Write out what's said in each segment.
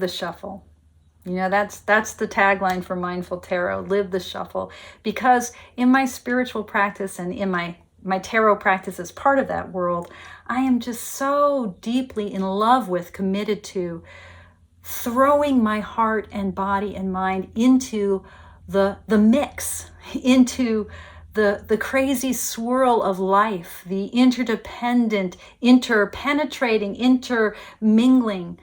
the shuffle. That's the tagline for Mindful Tarot, live the shuffle. Because in my spiritual practice and in my tarot practice as part of that world, I am just so deeply in love with, committed to throwing my heart and body and mind into the mix, into the crazy swirl of life, the interdependent, interpenetrating, intermingling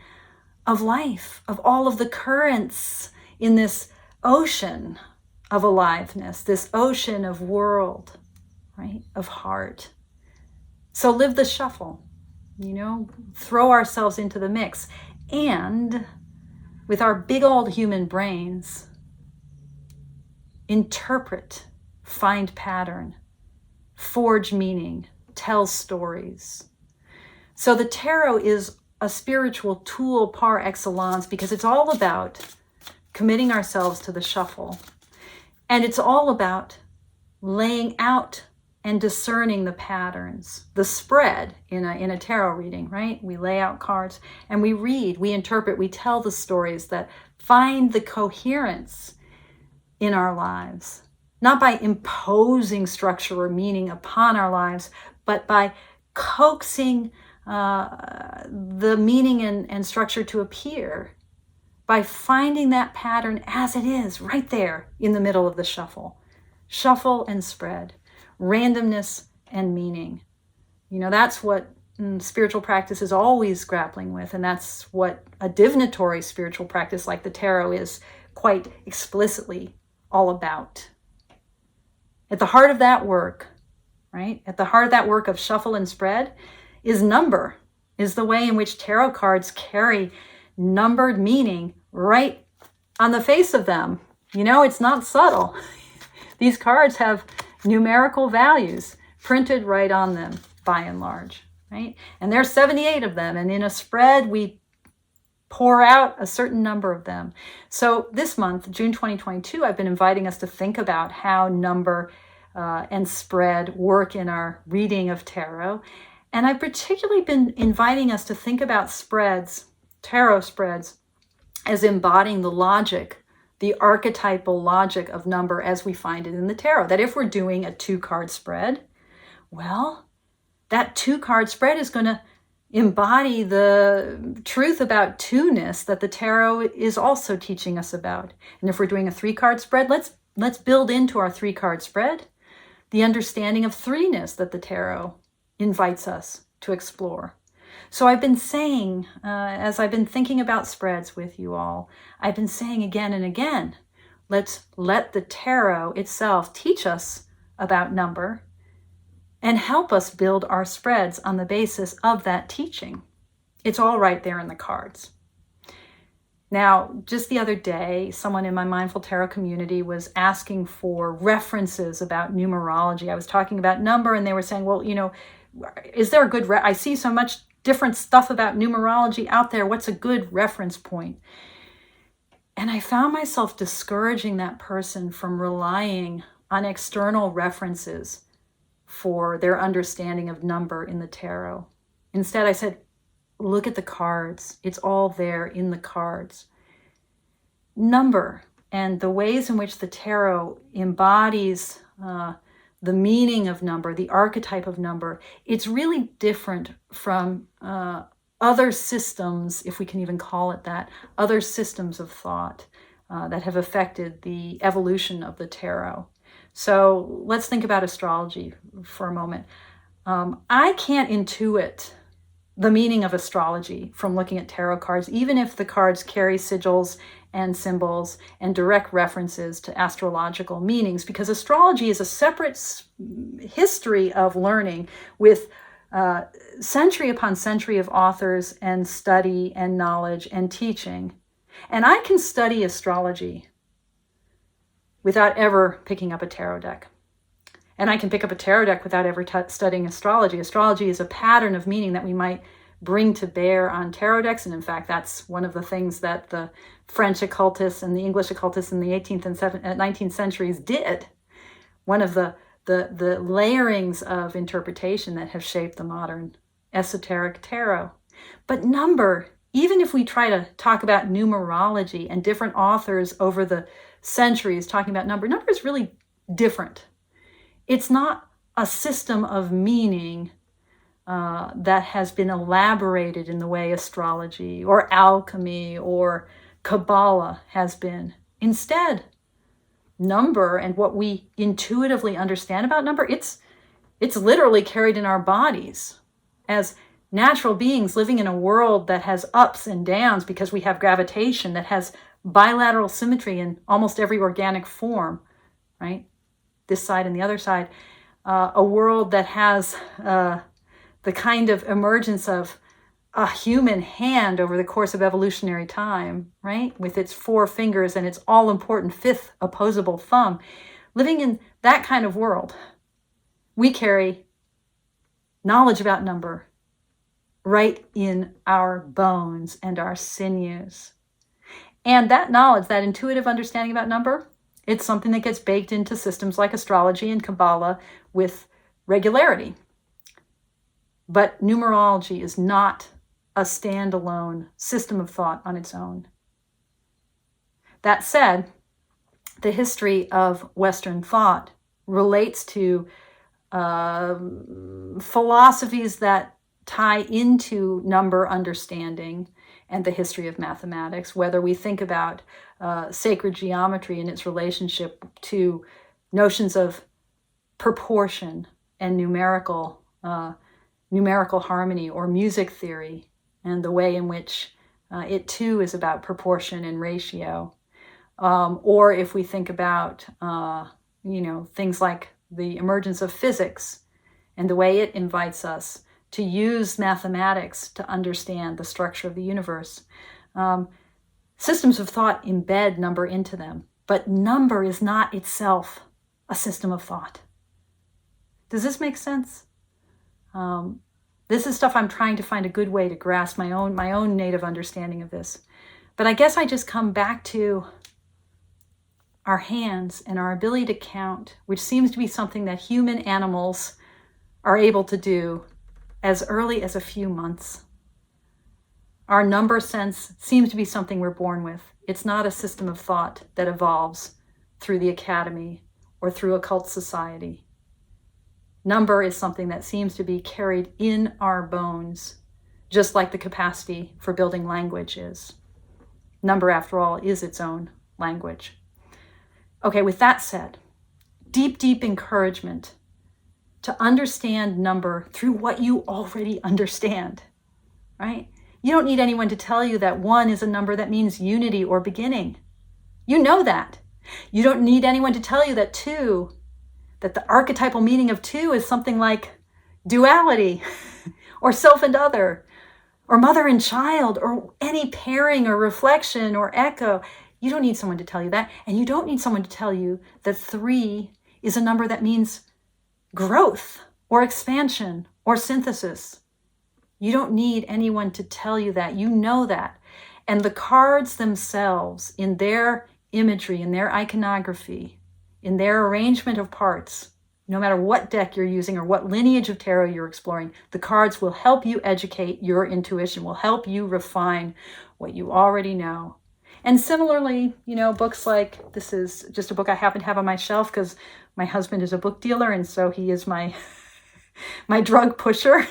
of life, of all of the currents in this ocean of aliveness, this ocean of world, right, of heart. So live the shuffle, throw ourselves into the mix. And with our big old human brains, interpret, find pattern, forge meaning, tell stories. So the tarot is a spiritual tool par excellence because it's all about committing ourselves to the shuffle. And it's all about laying out and discerning the patterns, the spread in a tarot reading, right? We lay out cards and we read, we interpret, we tell the stories that find the coherence in our lives, not by imposing structure or meaning upon our lives, but by coaxing the meaning and structure to appear, by finding that pattern as it is right there in the middle of the shuffle. Shuffle and spread, randomness and meaning. That's what spiritual practice is always grappling with, and that's what a divinatory spiritual practice like the tarot is quite explicitly all about. At the heart of that work, right? At the heart of that work of shuffle and spread is number, is the way in which tarot cards carry numbered meaning right on the face of them. It's not subtle. These cards have numerical values printed right on them, by and large, right? And there's 78 of them, and in a spread, we pour out a certain number of them. So this month, June 2022, I've been inviting us to think about how number and spread work in our reading of tarot. And I've particularly been inviting us to think about spreads, tarot spreads, as embodying the logic, the archetypal logic of number as we find it in the tarot. That if we're doing a 2-card spread, well, that 2-card spread is going to embody the truth about two-ness that the tarot is also teaching us about. And if we're doing a 3-card spread, let's build into our 3-card spread the understanding of 3-ness that the tarot invites us to explore. So I've been saying, as I've been thinking about spreads with you all, I've been saying again and again, let's let the tarot itself teach us about number and help us build our spreads on the basis of that teaching. It's all right there in the cards. Now, just the other day, someone in my Mindful Tarot community was asking for references about numerology. I was talking about number and they were saying, well, is there a good, I see so much different stuff about numerology out there. What's a good reference point? And I found myself discouraging that person from relying on external references for their understanding of number in the tarot. Instead, I said, look at the cards. It's all there in the cards. Number and the ways in which the tarot embodies the meaning of number, the archetype of number, it's really different from other systems, if we can even call it that, other systems of thought that have affected the evolution of the tarot. So let's think about astrology for a moment. I can't intuit the meaning of astrology from looking at tarot cards, even if the cards carry sigils and symbols and direct references to astrological meanings, because astrology is a separate history of learning with century upon century of authors and study and knowledge and teaching. And I can study astrology without ever picking up a tarot deck. And I can pick up a tarot deck without ever studying astrology. Astrology is a pattern of meaning that we might bring to bear on tarot decks. And in fact, that's one of the things that the French occultists and the English occultists in the 18th and 19th centuries did. One of the layerings of interpretation that have shaped the modern esoteric tarot. But number Even if we try to talk about numerology and different authors over the centuries talking about number is really different. It's not a system of meaning that has been elaborated in the way astrology or alchemy or Kabbalah has been. Instead, number and what we intuitively understand about number, it's literally carried in our bodies as natural beings living in a world that has ups and downs because we have gravitation, that has bilateral symmetry in almost every organic form, right? This side and the other side. A world that has the kind of emergence of a human hand over the course of evolutionary time, right? With its 4 fingers and its all-important 5th opposable thumb. Living in that kind of world, we carry knowledge about number right in our bones and our sinews. And that knowledge, that intuitive understanding about number, it's something that gets baked into systems like astrology and Kabbalah with regularity. But numerology is not a standalone system of thought on its own. That said, the history of Western thought relates to philosophies that tie into number understanding and the history of mathematics, whether we think about sacred geometry and its relationship to notions of proportion and numerical harmony, or music theory and the way in which it too is about proportion and ratio. Or if we think about things like the emergence of physics and the way it invites us to use mathematics to understand the structure of the universe. Systems of thought embed number into them, but number is not itself a system of thought. Does this make sense? This is stuff I'm trying to find a good way to grasp my own native understanding of this. But I guess I just come back to our hands and our ability to count, which seems to be something that human animals are able to do as early as a few months. Our number sense seems to be something we're born with. It's not a system of thought that evolves through the academy or through occult society. Number is something that seems to be carried in our bones, just like the capacity for building language is. Number, after all, is its own language. Okay, with that said, deep encouragement to understand number through what you already understand, right? You don't need anyone to tell you that 1 is a number that means unity or beginning. You know that. You don't need anyone to tell you that 2, that the archetypal meaning of 2 is something like duality or self and other or mother and child or any pairing or reflection or echo. You don't need someone to tell you that. And you don't need someone to tell you that 3 is a number that means growth or expansion or synthesis. You don't need anyone to tell you that. You know that. And the cards themselves, in their imagery, in their iconography, in their arrangement of parts, no matter what deck you're using or what lineage of tarot you're exploring, the cards will help you educate your intuition, will help you refine what you already know. And similarly, books like, this is just a book I happen to have on my shelf because my husband is a book dealer, and so he is my drug pusher,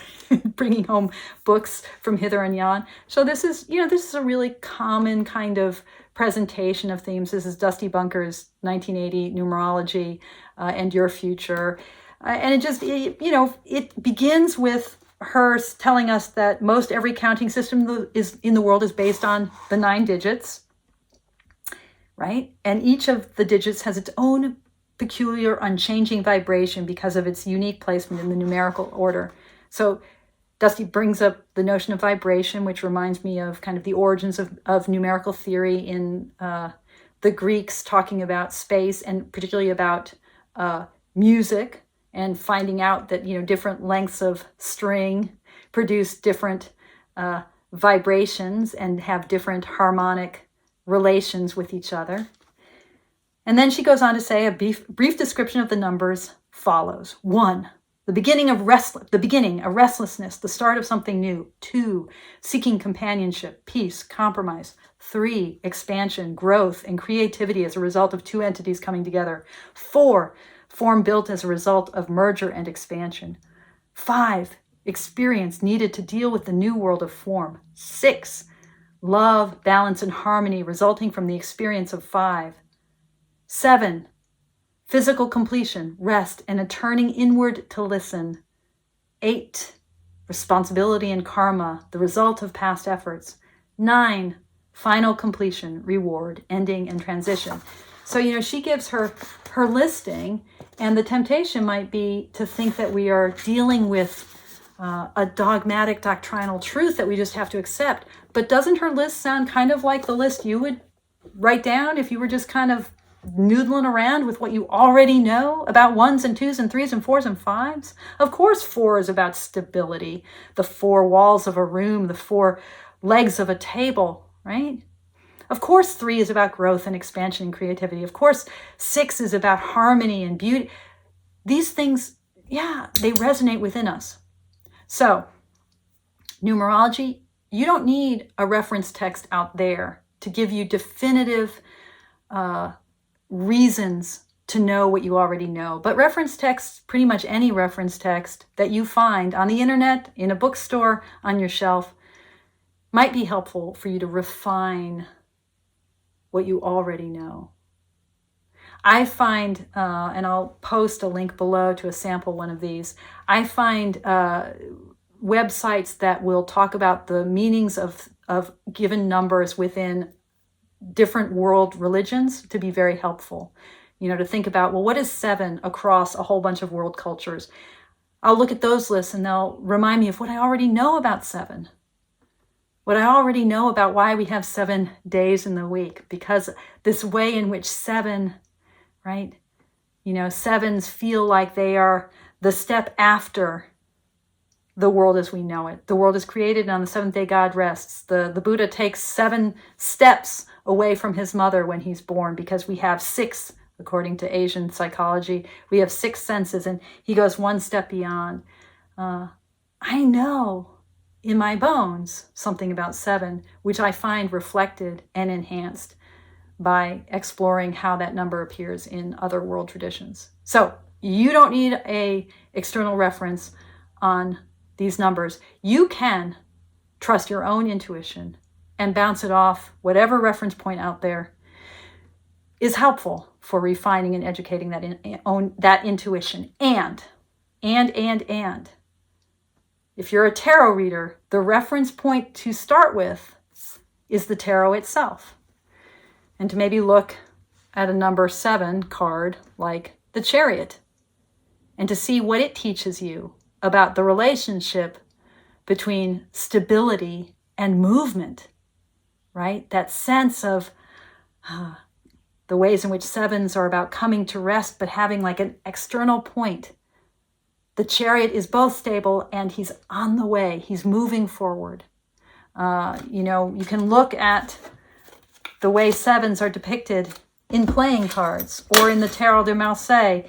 bringing home books from hither and yon. So this is a really common kind of presentation of themes. This is Dusty Bunker's 1980 Numerology and Your Future. And it begins with her telling us that most every counting system in the world is based on the 9 digits. Right? And each of the digits has its own peculiar, unchanging vibration because of its unique placement in the numerical order. So Dusty brings up the notion of vibration, which reminds me of kind of the origins of numerical theory in the Greeks, talking about space and particularly about music, and finding out that different lengths of string produce different vibrations and have different harmonic relations with each other. And then she goes on to say a brief description of the numbers follows. 1, The beginning, a restlessness, the start of something new. 2, seeking companionship, peace, compromise. 3, expansion, growth, and creativity as a result of two entities coming together. 4, form built as a result of merger and expansion. 5, experience needed to deal with the new world of form. 6, love, balance, and harmony resulting from the experience of 5. 7, physical completion, rest, and a turning inward to listen. 8, responsibility and karma, the result of past efforts. 9, final completion, reward, ending, and transition. So, she gives her listing, and the temptation might be to think that we are dealing with a dogmatic doctrinal truth that we just have to accept. But doesn't her list sound kind of like the list you would write down if you were just kind of noodling around with what you already know about 1s and 2s and 3s and 4s and 5s? Of course, 4 is about stability, the 4 walls of a room, the 4 legs of a table, right? Of course, 3 is about growth and expansion and creativity. Of course, 6 is about harmony and beauty. These things, they resonate within us. So, numerology, you don't need a reference text out there to give you definitive reasons to know what you already know. But reference texts, pretty much any reference text that you find on the internet, in a bookstore, on your shelf, might be helpful for you to refine what you already know. I find, and I'll post a link below to a sample one of these, I find websites that will talk about the meanings of given numbers within different world religions to be very helpful. To think about, well, what is 7 across a whole bunch of world cultures? I'll look at those lists and they'll remind me of what I already know about 7. What I already know about why we have 7 days in the week, because this way in which 7, right? 7s feel like they are the step after the world as we know it. The world is created, and on the 7th day God rests. The Buddha takes 7 steps away from his mother when he's born, because we have 6, according to Asian psychology, we have 6 senses, and he goes one step beyond. I know in my bones something about 7, which I find reflected and enhanced by exploring how that number appears in other world traditions. So you don't need an external reference on these numbers. You can trust your own intuition and bounce it off whatever reference point out there is helpful for refining and educating that intuition. And if you're a tarot reader, the reference point to start with is the tarot itself. And to maybe look at a number 7 card like the Chariot, and to see what it teaches you about the relationship between stability and movement, right? That sense of the ways in which 7s are about coming to rest, but having like an external point. The Chariot is both stable and he's on the way. He's moving forward. You can look at the way 7s are depicted in playing cards or in the Tarot de Marseille,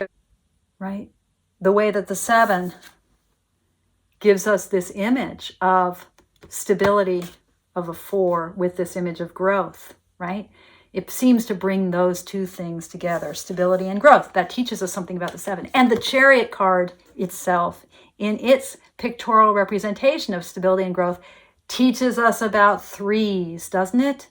right? The way that the 7 gives us this image of stability of a 4 with this image of growth, right? It seems to bring those two things together, stability and growth. That teaches us something about the 7. And the Chariot card itself, in its pictorial representation of stability and growth, teaches us about 3s, doesn't it?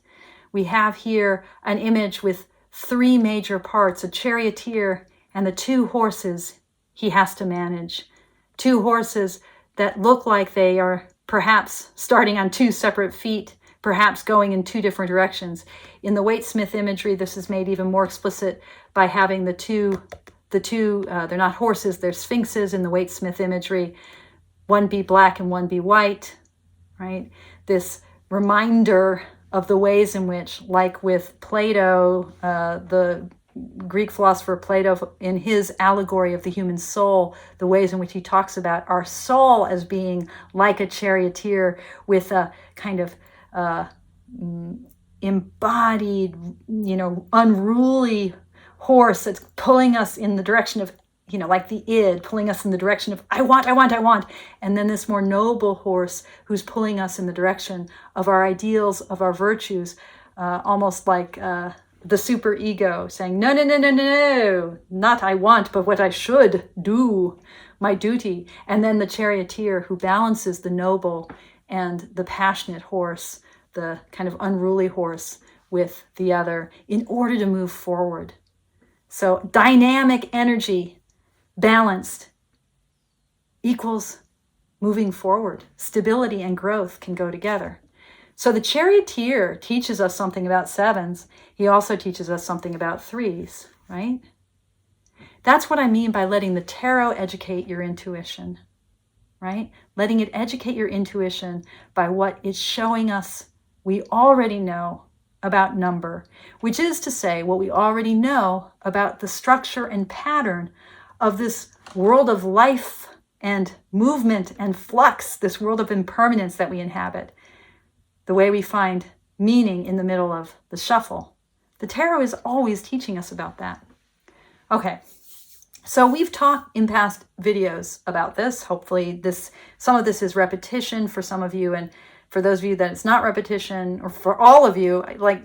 We have here an image with 3 major parts, a charioteer and the 2 horses he has to manage. 2 horses that look like they are perhaps starting on 2 separate feet, perhaps going in 2 different directions. In the Waite-Smith imagery, this is made even more explicit by having the two, they're not horses, they're sphinxes in the Waite-Smith imagery. One be black and one be white, right? This reminder of the ways in which, like with Plato, the Greek philosopher Plato, in his allegory of the human soul, the ways in which he talks about our soul as being like a charioteer with a kind of embodied, unruly horse that's pulling us in the direction of like the id pulling us in the direction of I want, I want, I want. And then this more noble horse who's pulling us in the direction of our ideals, of our virtues, almost like the super ego saying, no, no, no, no, no, no, not I want, but what I should do, my duty. And then the charioteer who balances the noble and the passionate horse, the kind of unruly horse, with the other in order to move forward. So dynamic energy, balanced, equals moving forward. Stability and growth can go together. So the charioteer teaches us something about sevens. He also teaches us something about threes, right? That's what I mean by letting the tarot educate your intuition, right? Letting it educate your intuition by what it's showing us we already know about number, which is to say what we already know about the structure and pattern of this world of life and movement and flux, this world of impermanence that we inhabit, the way we find meaning in the middle of the shuffle. The tarot is always teaching us about that. Okay, so we've talked in past videos about this. Hopefully some of this is repetition for some of you, and for those of you that it's not repetition, or for all of you, like,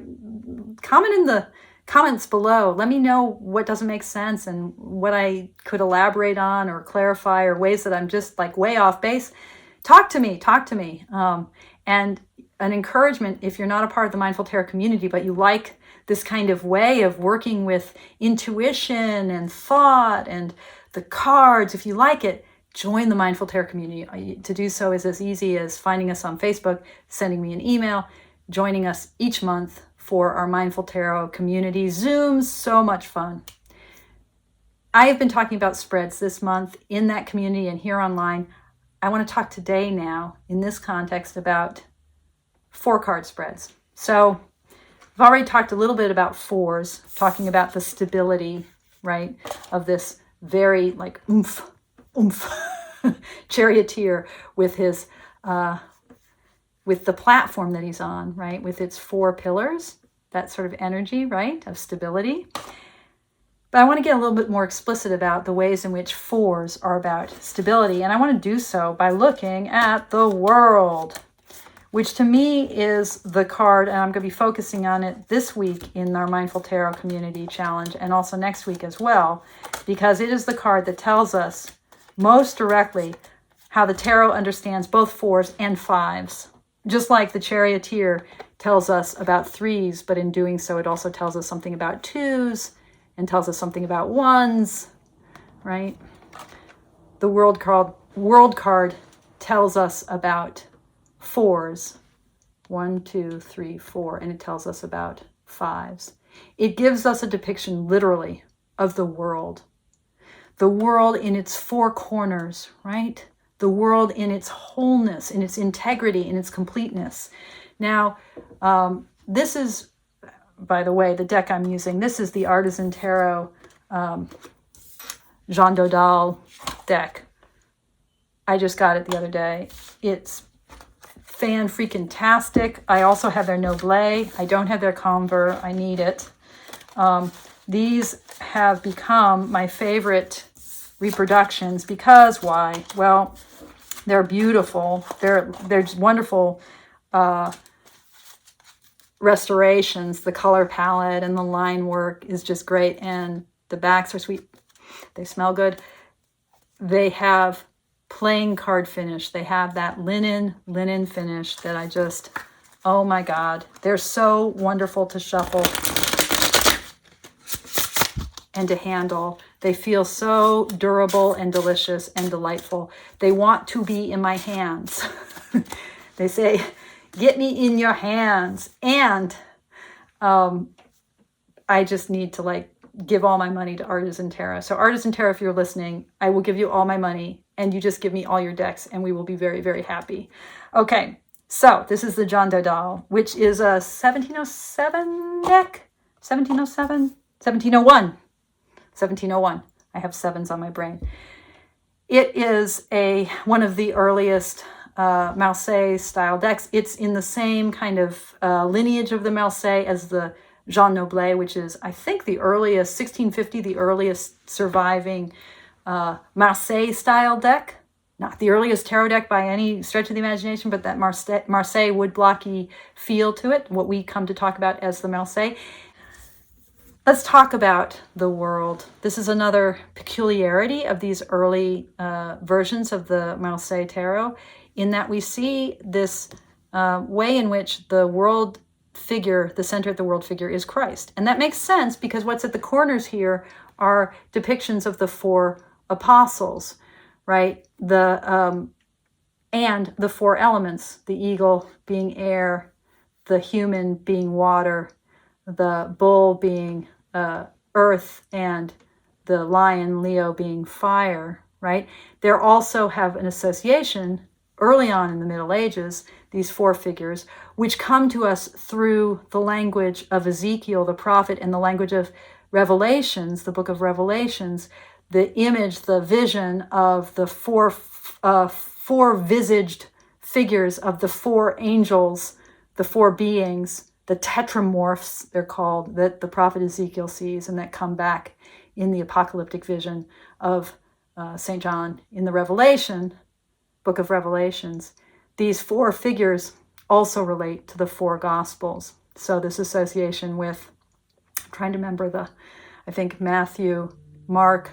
comment in the comments below. Let me know what doesn't make sense and what I could elaborate on or clarify, or ways that I'm just like way off base. Talk to me. And an encouragement, if you're not a part of the Mindful Tarot community, but you like this kind of way of working with intuition and thought and the cards, if you like it, join the Mindful Tarot community. To do so is as easy as finding us on Facebook, sending me an email, joining us each month for our Mindful Tarot community Zooms. So much fun. I have been talking about spreads this month in that community and here online. I want to talk today now in this context about 4-card spreads. So I've already talked a little bit about fours, talking about the stability, right, of this very like oomph charioteer with his with the platform that he's on, right, with its 4 pillars, that sort of energy, right, of stability. But I want to get a little bit more explicit about the ways in which fours are about stability, and I want to do so by looking at the World, which to me is the card, and I'm going to be focusing on it this week in our Mindful Tarot Community Challenge, and also next week as well, because it is the card that tells us most directly how the tarot understands both 4s and 5s. Just like the charioteer tells us about 3s, but in doing so, it also tells us something about 2s and tells us something about 1s, right? The world card tells us about 4s, 1, 2, 3, 4, and it tells us about 5s. It gives us a depiction literally of the world in its 4 corners, right? The world in its wholeness, in its integrity, in its completeness. Now, this is, by the way, the deck I'm using. This is the Artisan Tarot Jean Dodal deck. I just got it the other day. It's fan-freaking-tastic. I also have their Noble. I don't have their Conver. I need it. These have become my favorite reproductions because why? Well, they're beautiful. They're just wonderful restorations. The color palette and the line work is just great, and the backs are sweet. They smell good. They have playing card finish. They have that linen finish that I just, oh my God, they're so wonderful to shuffle and to handle. They feel so durable and delicious and delightful. They want to be in my hands. They say, get me in your hands. And I just need to like give all my money to Artisan Tarot. So Artisan Tarot, if you're listening, I will give you all my money and you just give me all your decks and we will be very, very happy. Okay, so this is the John Dodal, which is a 1707 deck. 1707? 1701. 1701. I have 7s on my brain. It is one of the earliest Marseille style decks. It's in the same kind of lineage of the Marseille as the Jean Noble, which is, I think, the earliest, 1650, the earliest surviving Marseille style deck. Not the earliest tarot deck by any stretch of the imagination, but that Marseille wood blocky feel to it, what we come to talk about as the Marseille. Let's talk about the world. This is another peculiarity of these early versions of the Marseille Tarot, in that we see this way in which the world figure, the center of the world figure, is Christ. And that makes sense because what's at the corners here are depictions of the four apostles, right? And the four elements, the eagle being air, the human being water, the bull being earth, and the lion, Leo, being fire, right? They also have an association early on in the Middle Ages, these four figures, which come to us through the language of Ezekiel, the prophet, and the language of Revelations, the book of Revelations, the image, the vision of the four-visaged figures of the four angels, the four beings, the tetramorphs, they're called, that the prophet Ezekiel sees and that come back in the apocalyptic vision of St. John in the Revelation, book of Revelations. These four figures also relate to the four Gospels. So this association with, I'm trying to remember I think Matthew, Mark,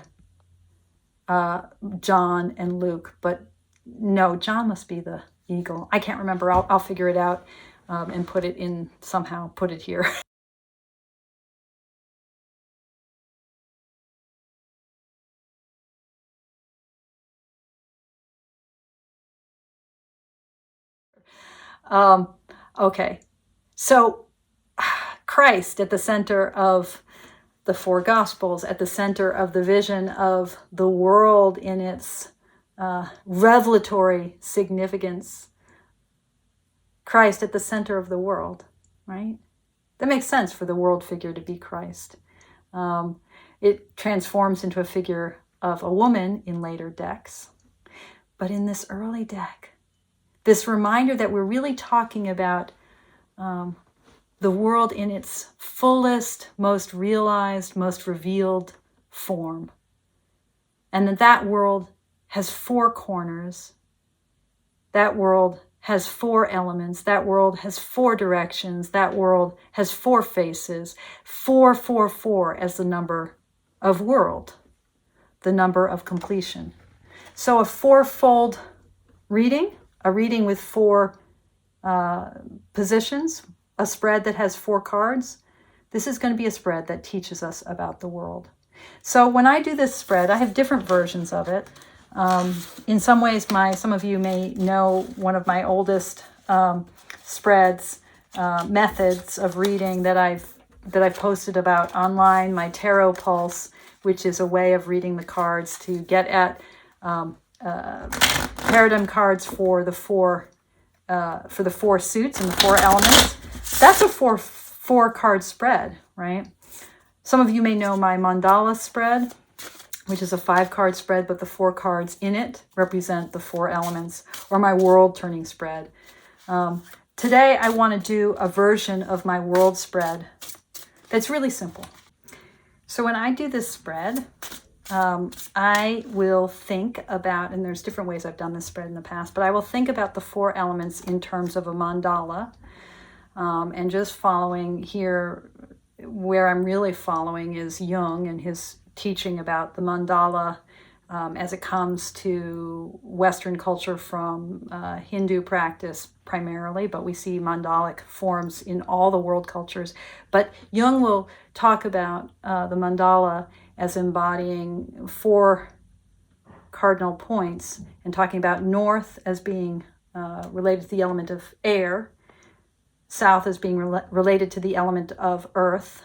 John, and Luke, but no, John must be the eagle. I can't remember. I'll figure it out and put it in somehow, put it here. Okay, so Christ at the center of the four Gospels, at the center of the vision of the world in its revelatory significance. Christ at the center of the world, right? That makes sense for the world figure to be Christ. It transforms into a figure of a woman in later decks. But in this early deck, this reminder that we're really talking about the world in its fullest, most realized, most revealed form. And that world has four corners. That world has four elements. That world has four directions. That world has four faces. 444 as the number of world, the number of completion. So a fourfold reading, a reading with four positions, a spread that has four cards. This is going to be a spread that teaches us about the world. So when I do this spread, I have different versions of it. In some ways, some of you may know one of my oldest spreads, methods of reading that I've posted about online, my Tarot Pulse, which is a way of reading the cards to get at paradigm cards for the four suits and the four elements. That's a four card spread, right? Some of you may know my Mandala spread, which is a 5-card spread, but the 4 cards in it represent the 4 elements, or my world turning spread. Today, I want to do a version of my world spread that's really simple. So when I do this spread, I will think about, and there's different ways I've done this spread in the past, but I will think about the 4 elements in terms of a mandala, and just following here, where I'm really following is Jung and his teaching about the mandala as it comes to Western culture from Hindu practice primarily, but we see mandalic forms in all the world cultures. But Jung will talk about the mandala as embodying 4 cardinal points and talking about north as being related to the element of air, south as being related to the element of earth,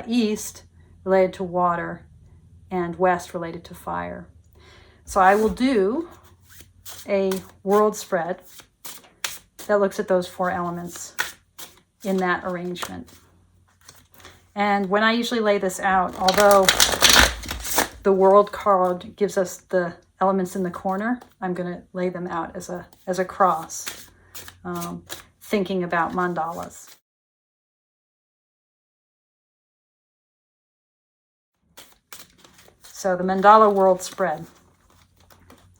east related to water, and west related to fire. So I will do a world spread that looks at those 4 elements in that arrangement. And when I usually lay this out, although the world card gives us the elements in the corner, I'm going to lay them out as a cross, thinking about mandalas. So the Mandala world spread.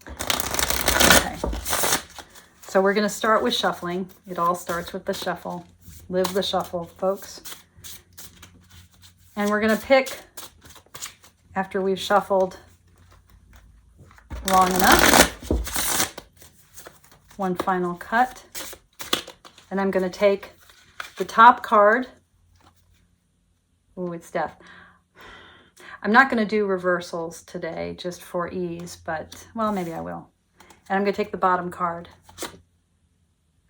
Okay. So we're going to start with shuffling. It all starts with the shuffle. Live the shuffle, folks. And we're going to pick, after we've shuffled long enough, one final cut. And I'm going to take the top card. Ooh, it's death. I'm not going to do reversals today just for ease, but, well, maybe I will. And I'm going to take the bottom card.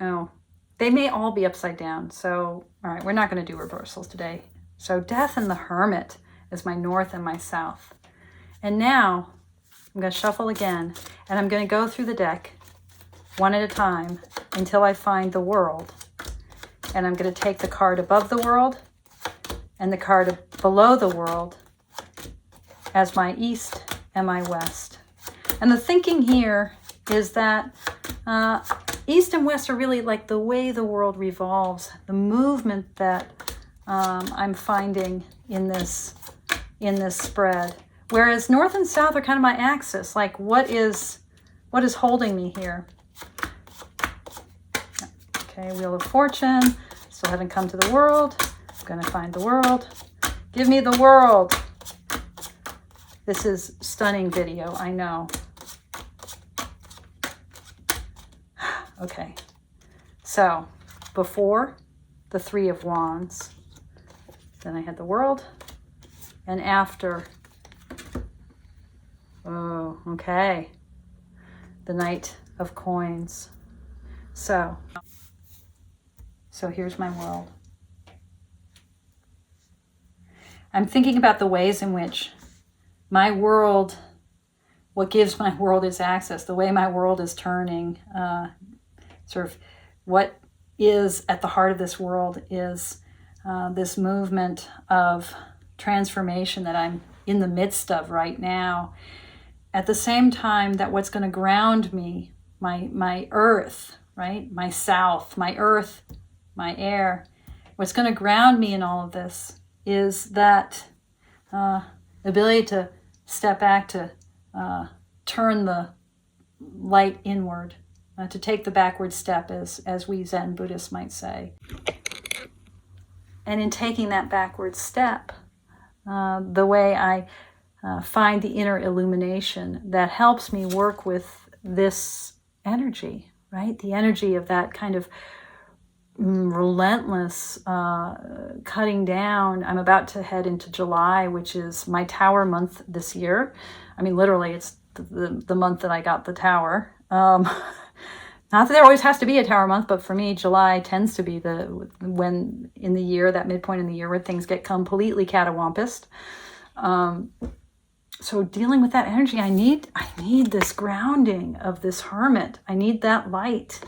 Oh, they may all be upside down. So, all right, we're not going to do reversals today. So Death and the Hermit is my north and my south. And now I'm going to shuffle again, and I'm going to go through the deck one at a time until I find the World. And I'm going to take the card above the World and the card below the World as my east and my west. And the thinking here is that east and west are really like the way the world revolves, the movement that I'm finding in this spread. Whereas north and south are kind of my axis, like what is holding me here. Okay, Wheel of Fortune, still haven't come to the World. I'm gonna find the World. Give me the World. This is stunning video, I know. Okay, so before the Three of Wands, then I had the World, and after, oh, okay, the Knight of Coins. So here's my World. I'm thinking about the ways in which my world, what gives my world its access, the way my world is turning, sort of what is at the heart of this world is this movement of transformation that I'm in the midst of right now. At the same time that what's going to ground me, my earth, right? My south, my earth, my air, what's going to ground me in all of this is that ability to step back, to turn the light inward, to take the backward step, as we Zen Buddhists might say. And in taking that backward step, the way I find the inner illumination that helps me work with this energy, right? The energy of that kind of relentless cutting down. I'm about to head into July, which is my tower month this year. I mean, literally, it's the month that I got the tower. Not that there always has to be a tower month, but for me, July tends to be when in the year, that midpoint in the year where things get completely catawampus. So dealing with that energy, I need this grounding of this hermit. I need that light.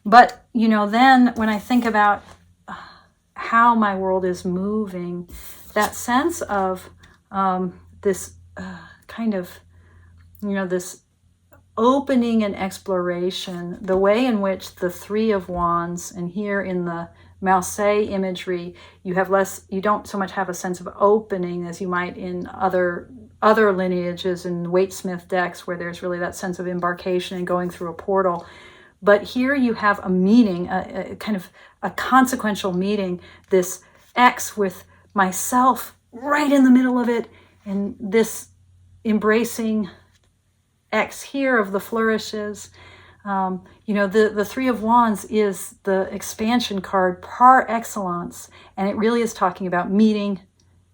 But, then when I think about how my world is moving, that sense of this kind of, this opening and exploration, the way in which the Three of Wands, and here in the Marseille imagery, you don't so much have a sense of opening as you might in other lineages and Waite-Smith decks, where there's really that sense of embarkation and going through a portal. But here you have a meeting, a kind of a consequential meeting, this X with myself right in the middle of it, and this embracing X here of the flourishes. The Three of Wands is the expansion card par excellence, and it really is talking about meeting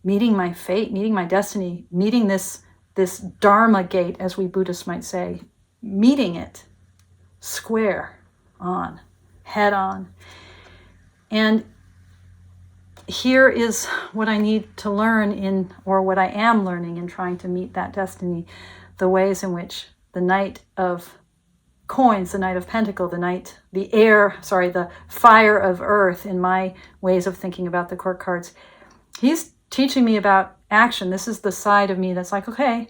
my fate, meeting my destiny, meeting this Dharma gate, as we Buddhists might say, meeting it square on, head on. And here is what I need to learn or what I am learning in trying to meet that destiny, the ways in which the Knight of Coins, the Knight of Pentacle, the fire of earth, in my ways of thinking about the court cards, he's teaching me about action. This is the side of me that's like, okay,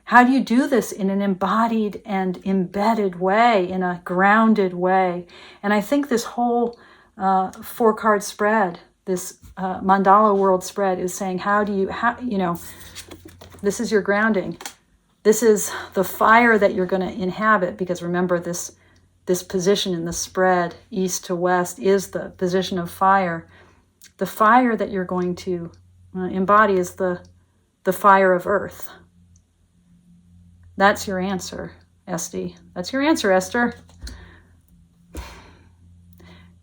how do you do this in an embodied and embedded way, in a grounded way? And I think this whole 4-card spread, this Mandala world spread, is saying, This is your grounding. This is the fire that you're going to inhabit, because remember, this position in the spread, east to west, is the position of fire. The fire that you're going to embody is the fire of earth. That's your answer, Esty. That's your answer, Esther.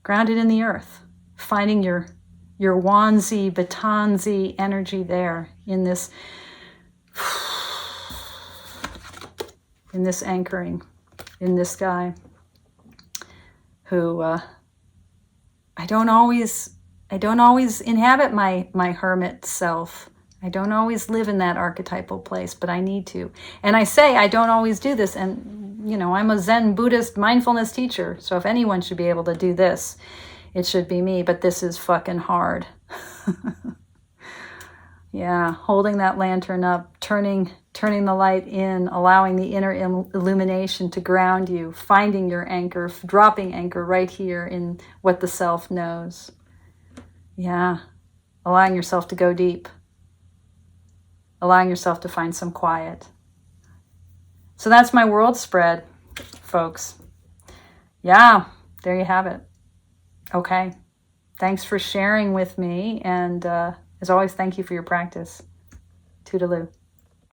Grounded in the earth, finding your wandsy, batansy energy there in this anchoring, in this guy who I don't always inhabit my hermit self. I don't always live in that archetypal place, but I need to. And I say I don't always do this. And, you know, I'm a Zen Buddhist mindfulness teacher. So if anyone should be able to do this, it should be me. But this is fucking hard. Yeah, holding that lantern up, turning the light in, allowing the inner illumination to ground you, finding your anchor, dropping anchor right here in what the self knows. Yeah, allowing yourself to go deep. Allowing yourself to find some quiet. So that's my world spread, folks. Yeah, there you have it. Okay. Thanks for sharing with me. And as always, thank you for your practice. Toodaloo.